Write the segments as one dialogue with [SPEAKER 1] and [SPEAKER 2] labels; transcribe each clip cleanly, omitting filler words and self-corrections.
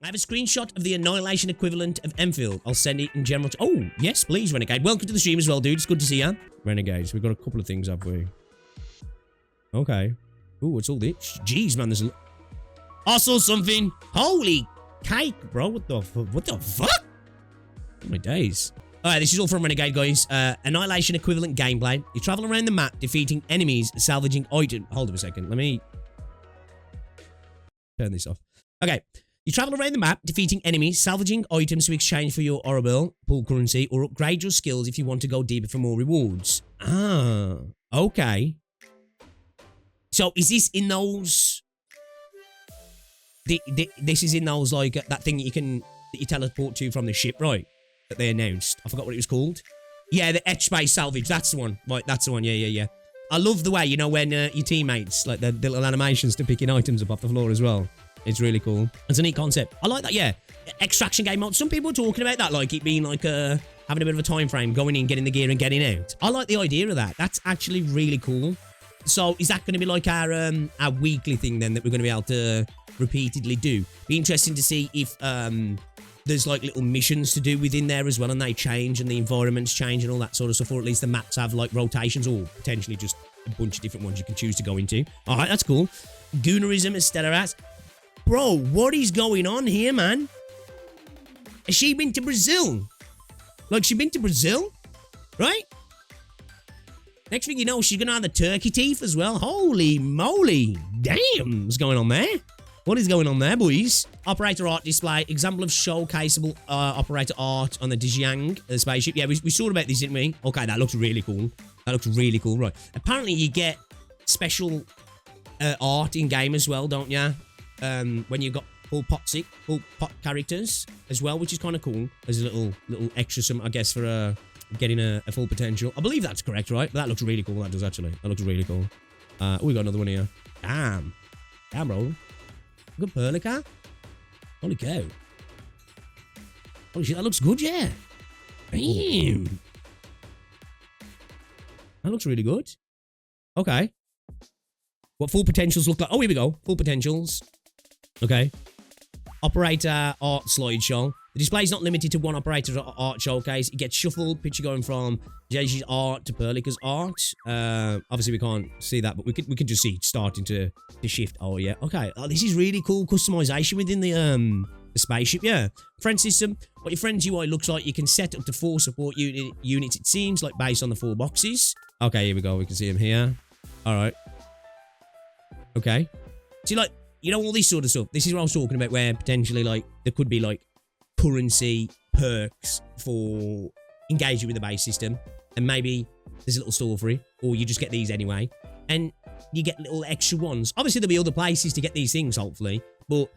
[SPEAKER 1] I have a screenshot of the Annihilation equivalent of Endfield. I'll send it in general. Oh, yes, please, Renegade. Welcome to the stream as well, dude. It's good to see you. Renegades, we've got a couple of things, have we? Okay. Ooh, what's all this? Jeez, man, there's a... I saw something. Holy cake, bro. What the fuck? Oh, my days. Alright, this is all from Renegade, guys. Annihilation equivalent gameplay. You travel around the map, defeating enemies, salvaging items. Hold on a second. Let me turn this off. Okay. You travel around the map, defeating enemies, salvaging items to exchange for your Orable, pool currency, or upgrade your skills if you want to go deeper for more rewards. Ah, okay. So, is this in those... This is in those, like, that thing that you teleport to from the ship, right? That they announced. I forgot what it was called. Yeah, the Etch Space Salvage. That's the one. Right, that's the one. Yeah. I love the way, you know, when your teammates, like, the little animations to picking items up off the floor as well. It's really cool. It's a neat concept. I like that, yeah. Extraction game mode. Some people are talking about that, like it being like having a bit of a time frame, going in, getting the gear and getting out. I like the idea of that. That's actually really cool. So is that going to be like our weekly thing then that we're going to be able to repeatedly do? Be interesting to see if there's like little missions to do within there as well, and they change and the environments change and all that sort of stuff, or at least the maps have like rotations, or potentially just a bunch of different ones you can choose to go into. All right, that's cool. Goonerism is stellar ass. Bro, what is going on here, man? Has she been to Brazil? Like, she been to Brazil? Right? Next thing you know, she's going to have the turkey teeth as well. Holy moly. Damn. What's going on there? What is going on there, boys? Operator art display. Example of showcaseable operator art on the Dijiang spaceship. Yeah, we saw about this, didn't we? Okay, that looks really cool. That looks really cool. Right. Apparently, you get special art in-game as well, don't you? When you've got full pot characters as well, which is kind of cool. There's a little extra, some I guess, for getting a full potential. I believe that's correct, right? But that looks really cool. That does actually. That looks really cool. Oh, we got another one here. Damn, bro. Good Perlica. Holy cow. Holy shit, that looks good, yeah. Damn. That looks really good. Okay. What full potentials look like? Oh, here we go. Full potentials. Okay. Operator art slideshow. The display is not limited to one operator art showcase. It gets shuffled. Picture going from JG's art to Perlica's art. Obviously, we can't see that, but we can just see it starting to shift. Oh, yeah. Okay. Oh, this is really cool customization within the spaceship. Yeah. Friend system. What your friend's UI looks like. You can set up to 4 support units, it seems, like based on the 4 boxes. Okay, here we go. We can see them here. All right. Okay. See, like, you know, all this sort of stuff. This is what I was talking about, where potentially, like, there could be, like, currency perks for engaging with the base system. And maybe there's a little store for it, or you just get these anyway. And you get little extra ones. Obviously, there'll be other places to get these things, hopefully. But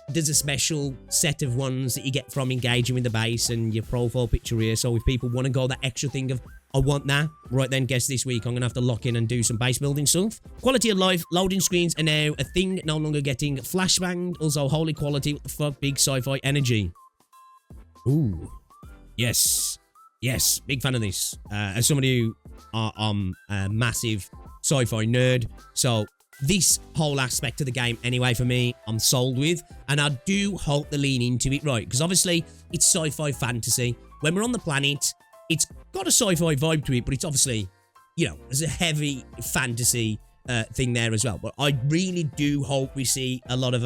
[SPEAKER 1] there's a special set of ones that you get from engaging with the base and your profile picture here. So if people want to go that extra thing of, I want that, right then, guess this week I'm going to have to lock in and do some base building stuff. Quality of life, loading screens are now a thing, no longer getting flashbanged. Also, holy quality, what the fuck, big sci-fi energy. Ooh. Yes. Yes, big fan of this. As somebody who I'm a massive sci-fi nerd, so this whole aspect of the game, anyway, for me, I'm sold with, and I do hope they lean into it right, because obviously, it's sci-fi fantasy. When we're on the planet, it's got a sci-fi vibe to it, but it's obviously, you know, there's a heavy fantasy thing there as well. But I really do hope we see a lot of,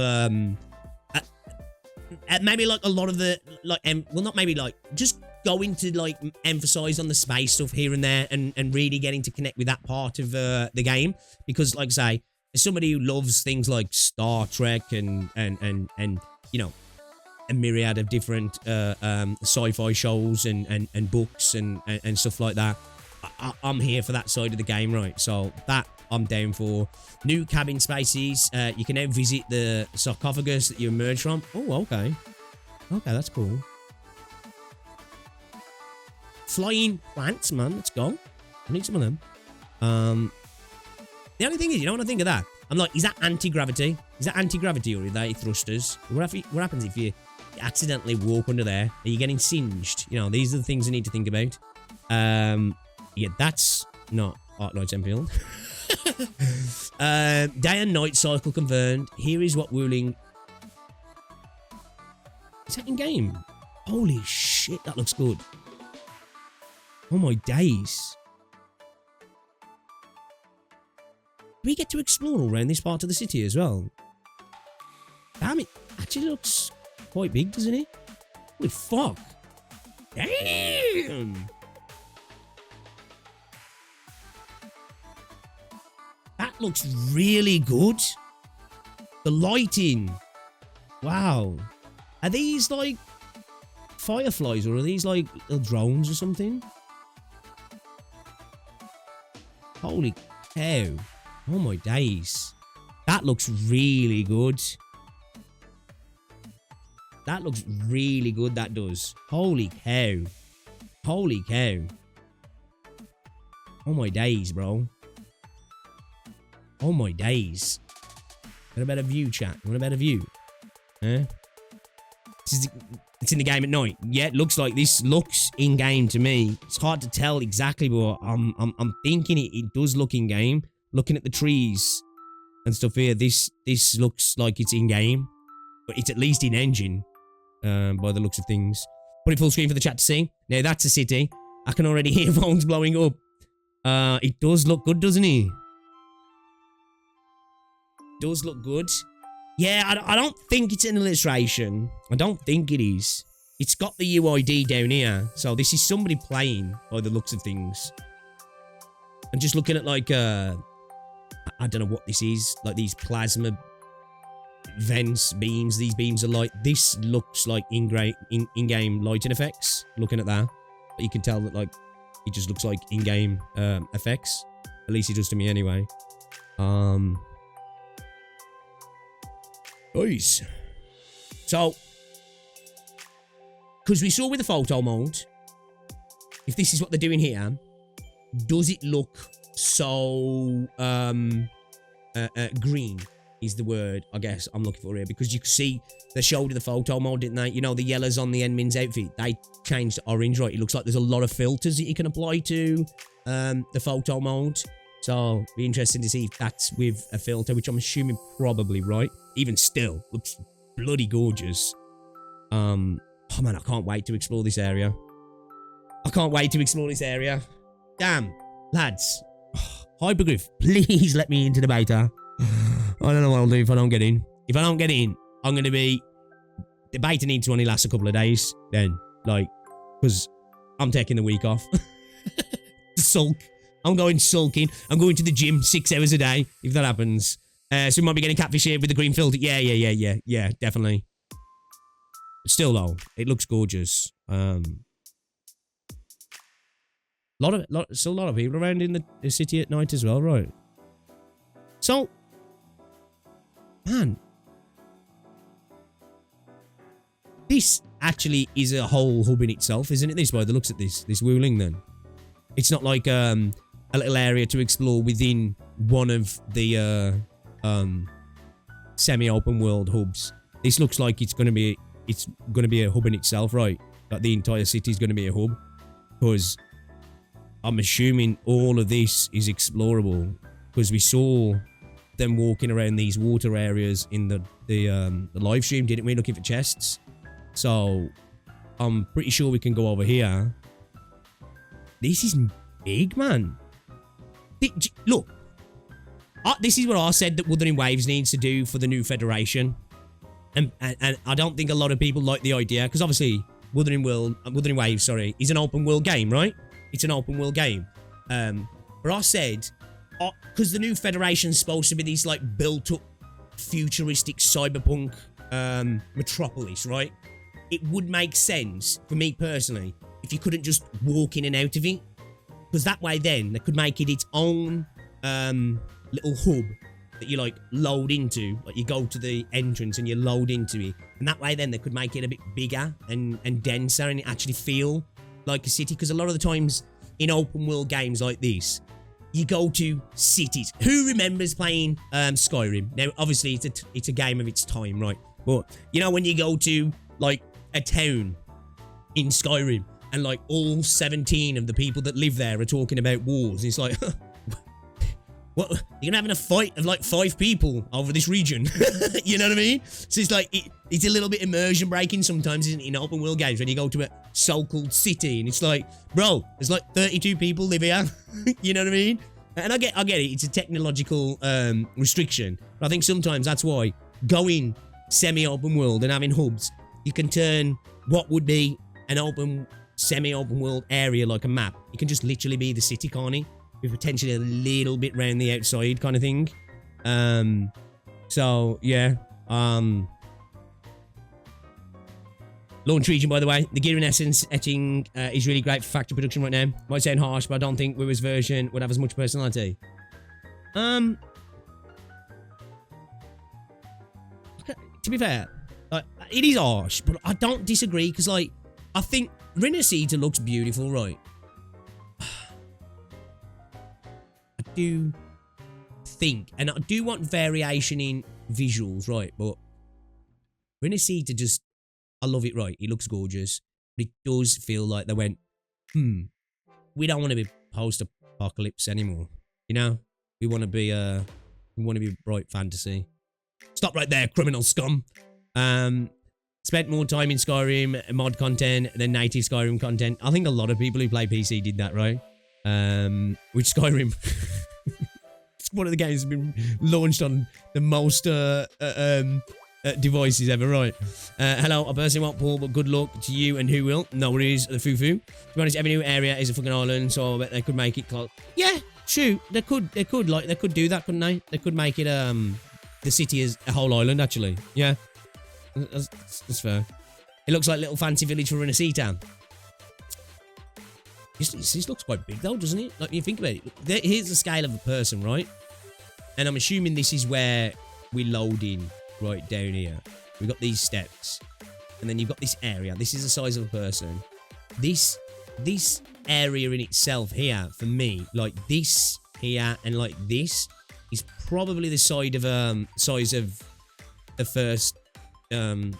[SPEAKER 1] maybe like a lot of the, like, well, not maybe like, just going to like emphasize on the space stuff here and there, and really getting to connect with that part of the game, because like I say, as somebody who loves things like Star Trek and you know, a myriad of different sci-fi shows and books and stuff like that, I'm here for that side of the game, right? So that I'm down for. New cabin spaces. You can now visit the sarcophagus that you emerged from. Oh, okay. Okay, that's cool. Flying plants, man. Let's go. I need some of them. The only thing is, you know, when I think of that, I'm like, is that anti-gravity? Is that anti-gravity, or are they thrusters? What happens if you accidentally walk under there? Are you getting singed? You know, these are the things I need to think about. Yeah, that's not Arknights Endfield. Day and night cycle confirmed. Here is what Wuling... Is that in game? Holy shit, that looks good. Oh my days. Do we get to explore all around this part of the city as well? Damn, it actually looks quite big, doesn't it? Holy fuck. Damn. That looks really good. The lighting. Wow. Are these like fireflies or are these like little drones or something? Holy cow. Oh my days. That looks really good. That looks really good, that does. Holy cow. Holy cow. Oh my days, bro. Oh my days. What about a view, chat? What about a view? Huh? It's in the game at night. Yeah, it looks like this looks in game to me. It's hard to tell exactly, but I'm thinking it does look in game. Looking at the trees and stuff here, this looks like it's in game, but it's at least in engine by the looks of things. Put it full screen for the chat to see. Now that's a city. I can already hear phones blowing up. It does look good, doesn't it? Does look good. Yeah, I don't think it's an illustration. I don't think it is. It's got the UID down here, so this is somebody playing by the looks of things. And just looking at like I don't know what this is, like these plasma vents, beams. These beams are like, this looks like in-game lighting effects. Looking at that, but you can tell that like it just looks like in-game effects. At least it does to me anyway. Nice. So, because we saw with the photo mode, if this is what they're doing here, does it look so green is the word I guess I'm looking for here, because you can see they showed the photo mode, didn't they? You know, the yellows on the Endmin's outfit, they changed to orange, right? It looks like there's a lot of filters that you can apply to the photo mode. So be interesting to see if that's with a filter, which I'm assuming probably, right? Even still, looks bloody gorgeous. Oh man, I can't wait to explore this area. I can't wait to explore this area. Damn, lads. Hypergryph, please let me into the beta. I don't know what I'll do if I don't get in. If I don't get in, I'm going to be... The beta needs to only last a couple of days. Then, like, because I'm taking the week off. Sulk. I'm going sulking. I'm going to the gym 6 hours a day, if that happens. So we might be getting catfish here with the green filter. Yeah, definitely. But still, though, it looks gorgeous. Still a lot of people around in the city at night as well, right? So, man, this actually is a whole hub in itself, isn't it? This, by the looks at this Wuling, then. It's not like a little area to explore within one of the semi-open world hubs. This looks like it's gonna be a hub in itself, right? Like the entire city is gonna be a hub, because I'm assuming all of this is explorable, because we saw them walking around these water areas in the live stream, didn't we? Looking for chests. So I'm pretty sure we can go over here. This is big, man. Look, this is what I said that Wuthering Waves needs to do for the new Federation, and I don't think a lot of people like the idea, because obviously Wuthering Waves, sorry, is an open world game, right? It's an open world game. But I said, because the new Federation's supposed to be these like built up futuristic cyberpunk metropolis, right? It would make sense for me personally if you couldn't just walk in and out of it, because that way then they could make it its own little hub that you like load into. Like you go to the entrance and you load into it, and that way then they could make it a bit bigger and denser, and it actually feel like a city. Because a lot of the times in open world games like this, you go to cities. Who remembers playing Skyrim? Now obviously it's a game of its time, right? But you know when you go to like a town in Skyrim, and like all 17 of the people that live there are talking about wars, and it's like What, you're gonna having a fight of like 5 people over this region. You know what I mean? So it's like, it's a little bit immersion breaking sometimes, isn't it, in open world games when you go to a so-called city and it's like, bro, there's like 32 people live here. You know what I mean? And I get it. It's a technological restriction. But I think sometimes that's why going semi-open world and having hubs, you can turn what would be an open, semi-open world area like a map. It can just literally be the city, can't it? With potentially a little bit round the outside kind of thing. So, yeah. Launch region, by the way. The gear in essence etching is really great for factory production right now. Might sound harsh, but I don't think Wu's version would have as much personality. To be fair, it is harsh, but I don't disagree, because, like, I think Renacita looks beautiful, right? I do think, and I do want variation in visuals, right? But Renacita just, I love it, right? It looks gorgeous, but it does feel like they went, we don't want to be post-apocalypse anymore. You know, we want to be bright fantasy. Stop right there, criminal scum. Spent more time in Skyrim mod content than native Skyrim content. I think a lot of people who play PC did that, right? Which Skyrim, it's one of the games that's been launched on the most devices ever, right? Hello, I personally want Paul, but good luck to you and who will. No worries, the foo-foo. To be honest, every new area is a fucking island, so I bet they could make it close. Yeah, shoot, they could do that, couldn't they? They could make it, the city is a whole island, actually. Yeah. That's fair. It looks like a little fancy village for Renacita. This looks quite big, though, doesn't it? Like, you think about it. Here's the scale of a person, right? And I'm assuming this is where we load in, right down here. We've got these steps. And then you've got this area. This is the size of a person. This area in itself here, for me, like this here and like this, is probably the size of the first town,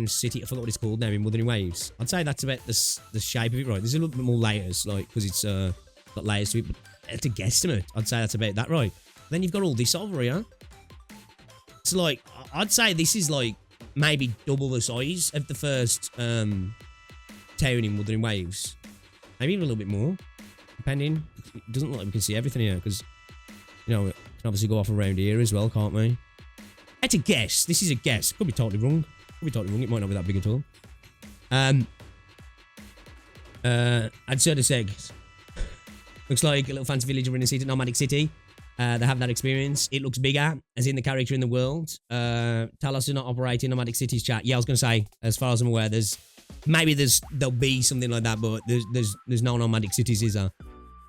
[SPEAKER 1] city, I forgot what it's called now, in Wuthering Waves. I'd say that's about the shape of it, right? There's a little bit more layers, like, because it's got layers to it, but it's a guesstimate. I'd say that's about that, right? Then you've got all this over here. It's like, I'd say this is like maybe double the size of the first town in Wuthering Waves. Maybe even a little bit more, depending. It doesn't look like we can see everything here, because, you know, we can obviously go off around here as well, can't we? It's a guess. This is a guess. Could be totally wrong. It might not be that big at all. I'd sort of say, looks like a little fancy village in Renacita, nomadic city. They have that experience. It looks bigger, as in the character in the world. Talos do not operate in nomadic cities, chat. Yeah, I was going to say, as far as I'm aware, there'll be something like that, but there's no nomadic cities, is there?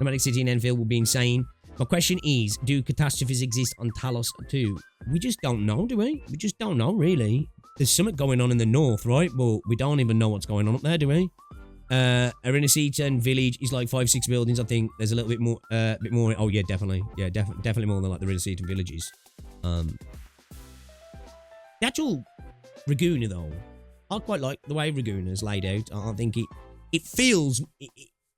[SPEAKER 1] Nomadic city in Enfield will be insane. My question is, do catastrophes exist on Talos too? We just don't know, do we? We just don't know, really. There's something going on in the north, right? But we don't even know what's going on up there, do we? Renacita village is like 5-6 buildings, I think. There's a little bit more, oh yeah, definitely. Yeah, definitely more than like the Renacita villages. The actual Raguna, though, I quite like the way Raguna's laid out. I think it feels,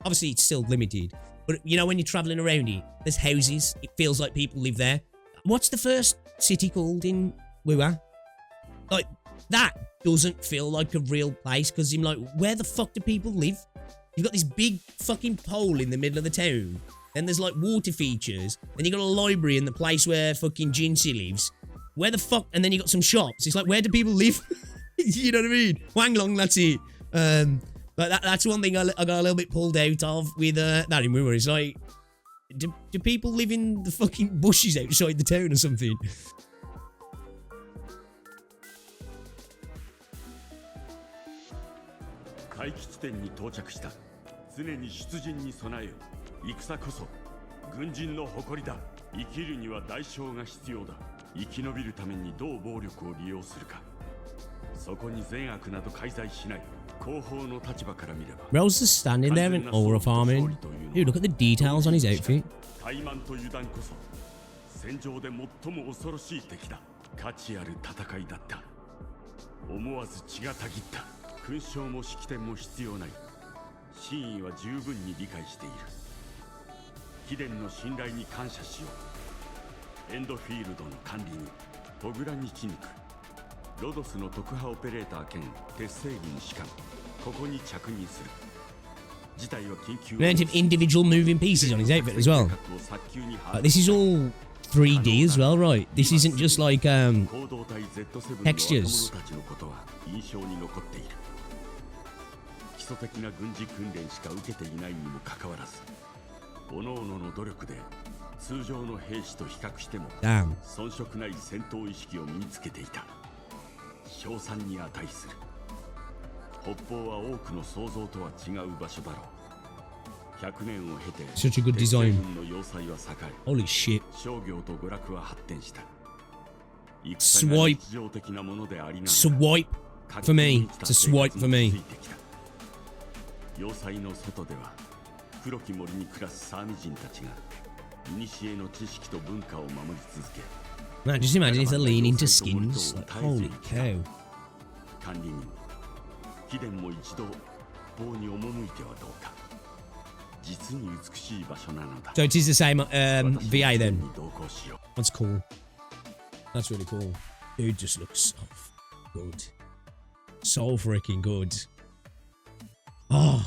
[SPEAKER 1] obviously it's still limited, but you know, when you're traveling around it, there's houses. It feels like people live there. What's the first city called in Wua? Like, that doesn't feel like a real place, because I'm like, where the fuck do people live? You've got this big fucking pole in the middle of the town. Then there's like water features. Then you got a library in the place where fucking Jinxie lives. Where the fuck? And then you got some shops. It's like, where do people live? You know what I mean? Wang Long, that's it. But that's one thing I got a little bit pulled out of with that in Wua. It's like, do people live in the fucking bushes outside the town or something? Rose is standing there in aura farming. Dude, look at the details on his outfit.
[SPEAKER 2] エンドフィールドの管理人ポグラニチニク、ロドスの特派オペレーター兼鉄製軍士官、ここに着任する。事態は緊急。
[SPEAKER 1] Plenty of individual moving pieces on his outfit as well. This is all 3D as well, right? This isn't just like textures.
[SPEAKER 2] 基礎的な軍事訓練しか受けていないにもかかわらず、各々の努力で通常の兵士と比較しても遜色ない戦闘意識を身につけていた。称賛に値する。北方は多くの想像とは違う場所だろう。100年を経て
[SPEAKER 1] Such a good design.
[SPEAKER 2] の要塞は栄え、
[SPEAKER 1] Holy shit.
[SPEAKER 2] 商業と娯楽は発展した。
[SPEAKER 1] Swipe. Swipe for me. It's a swipe for me.
[SPEAKER 2] 要塞の外では黒き森に暮らすサーミ人たちが古の知識と文化を守り続け。
[SPEAKER 1] Man, just imagine if they're leaning to skins. Like, holy cow.
[SPEAKER 2] 管理人貴殿も一度棒に赴いてはどうか。実に美しい場所なのだ。
[SPEAKER 1] So it is the same VA then. That's cool. That's really cool. Dude just looks so good. So freaking good. Oh.